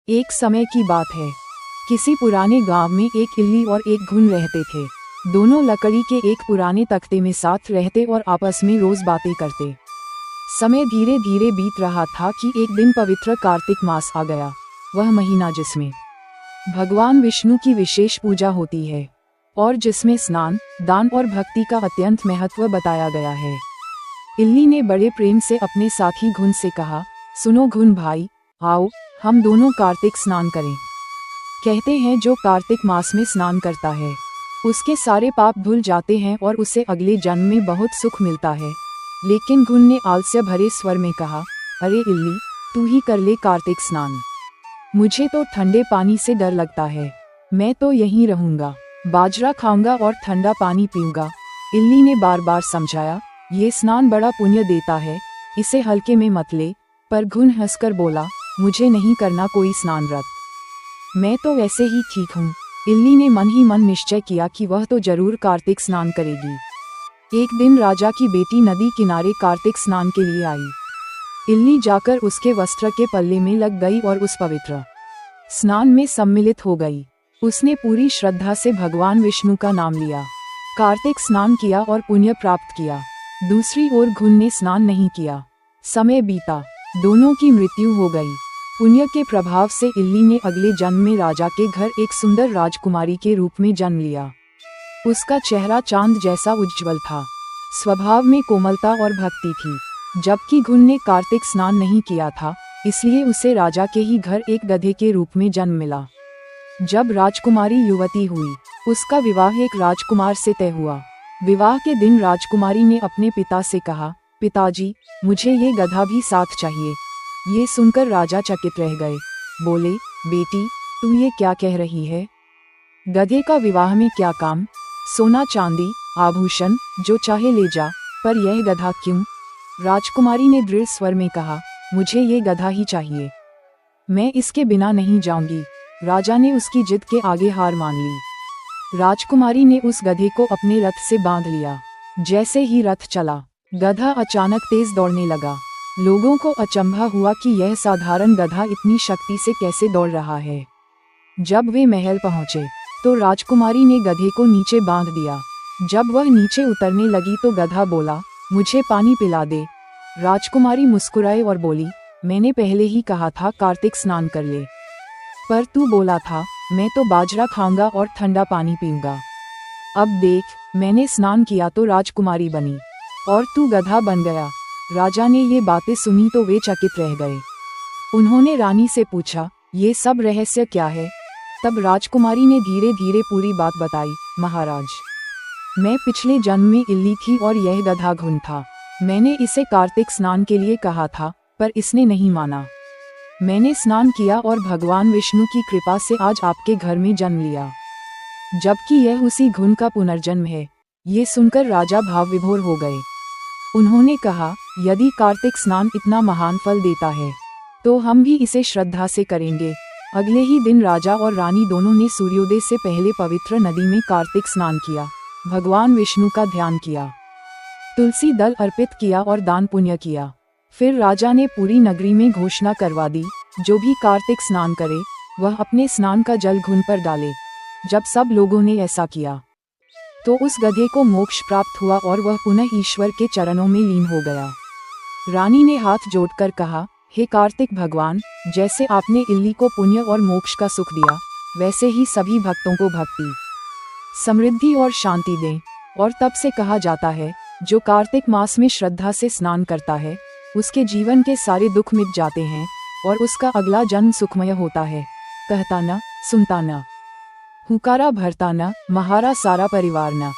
एक समय की बात है। किसी पुराने गांव में एक इल्ली और एक घुन रहते थे। दोनों लकड़ी के एक पुराने तख्ते में साथ रहते और आपस में रोज बातें करते। समय धीरे धीरे बीत रहा था कि एक दिन पवित्र कार्तिक मास आ गया, वह महीना जिसमें भगवान विष्णु की विशेष पूजा होती है और जिसमें स्नान, दान और भक्ति का अत्यंत महत्व बताया गया है। इल्ली ने बड़े प्रेम से अपने साथी घुन से कहा, सुनो घुन भाई, आओ हम दोनों कार्तिक स्नान करें। कहते हैं जो कार्तिक मास में स्नान करता है उसके सारे पाप धुल जाते हैं और उसे अगले जन्म में बहुत सुख मिलता है। लेकिन घुन ने आलस्य भरे स्वर में कहा, अरे इल्ली, तू ही कर ले कार्तिक स्नान। मुझे तो ठंडे पानी से डर लगता है, मैं तो यहीं रहूंगा, बाजरा खाऊंगा और ठंडा पानी पीऊंगा। इल्ली ने बार बार समझाया, ये स्नान बड़ा पुण्य देता है, इसे हल्के में मत ले। पर घुन हंसकर बोला, मुझे नहीं करना कोई स्नान व्रत, मैं तो वैसे ही ठीक हूँ। इल्ली ने मन ही मन निश्चय किया कि वह तो जरूर कार्तिक स्नान करेगी। एक दिन राजा की बेटी नदी किनारे कार्तिक स्नान के लिए आई। इल्ली जाकर उसके वस्त्र के पल्ले में लग गई और उस पवित्र स्नान में सम्मिलित हो गई। उसने पूरी श्रद्धा से भगवान विष्णु का नाम लिया, कार्तिक स्नान किया और पुण्य प्राप्त किया। दूसरी ओर घुन ने स्नान नहीं किया। समय बीता, दोनों की मृत्यु हो गई। पुण्य के प्रभाव से इल्ली ने अगले जन्म में राजा के घर एक सुंदर राजकुमारी के रूप में जन्म लिया। उसका चेहरा चांद जैसा उज्ज्वल था, स्वभाव में कोमलता और भक्ति थी। जबकि घुन ने कार्तिक स्नान नहीं किया था, इसलिए उसे राजा के ही घर एक गधे के रूप में जन्म मिला। जब राजकुमारी युवती हुई, उसका विवाह एक राजकुमार से तय हुआ। विवाह के दिन राजकुमारी ने अपने पिता से कहा, पिताजी, मुझे ये गधा भी साथ चाहिए। ये सुनकर राजा चकित रह गए। बोले, बेटी, तू ये क्या कह रही है? गधे का विवाह में क्या काम? सोना चांदी आभूषण जो चाहे ले जा, पर यह गधा क्यों? राजकुमारी ने दृढ़ स्वर में कहा, मुझे ये गधा ही चाहिए, मैं इसके बिना नहीं जाऊंगी। राजा ने उसकी जिद के आगे हार मान ली। राजकुमारी ने उस गधे को अपने रथ से बांध लिया। जैसे ही रथ चला, गधा अचानक तेज दौड़ने लगा। लोगों को अचंभा हुआ कि यह साधारण गधा इतनी शक्ति से कैसे दौड़ रहा है। जब वे महल पहुंचे तो राजकुमारी ने गधे को नीचे बांध दिया। जब वह नीचे उतरने लगी तो गधा बोला, मुझे पानी पिला दे। राजकुमारी मुस्कुराई और बोली, मैंने पहले ही कहा था कार्तिक स्नान कर ले, पर तू बोला था मैं तो बाजरा खाऊंगा और ठंडा पानी पीऊंगा। अब देख, मैंने स्नान किया तो राजकुमारी बनी और तू गधा बन गया। राजा ने ये बातें सुनी तो वे चकित रह गए। उन्होंने रानी से पूछा, ये सब रहस्य क्या है? तब राजकुमारी ने धीरे धीरे पूरी बात बताई। महाराज, मैं पिछले जन्म में इल्ली थी और यह गधा घुन था। मैंने इसे कार्तिक स्नान के लिए कहा था, पर इसने नहीं माना। मैंने स्नान किया और भगवान विष्णु की कृपा से आज आपके घर में जन्म लिया, जबकि यह उसी घुन का पुनर्जन्म है। ये सुनकर राजा भाव विभोर हो गए। उन्होंने कहा, यदि कार्तिक स्नान इतना महान फल देता है तो हम भी इसे श्रद्धा से करेंगे। अगले ही दिन राजा और रानी दोनों ने सूर्योदय से पहले पवित्र नदी में कार्तिक स्नान किया, भगवान विष्णु का ध्यान किया, तुलसी दल अर्पित किया और दान पुण्य किया। फिर राजा ने पूरी नगरी में घोषणा करवा दी, जो भी कार्तिक स्नान करे वह अपने स्नान का जल घुन पर डाले। जब सब लोगों ने ऐसा किया तो उस गधे को मोक्ष प्राप्त हुआ और वह पुनः ईश्वर के चरणों में लीन हो गया। रानी ने हाथ जोड़कर कहा, हे कार्तिक भगवान, जैसे आपने इल्ली को पुण्य और मोक्ष का सुख दिया, वैसे ही सभी भक्तों को भक्ति, समृद्धि और शांति दें। और तब से कहा जाता है, जो कार्तिक मास में श्रद्धा से स्नान करता है उसके जीवन के सारे दुख मिट जाते हैं और उसका अगला जन्म सुखमय होता है। कहता न, सुनता न, हुकारा भरता न, महारा सारा परिवार न।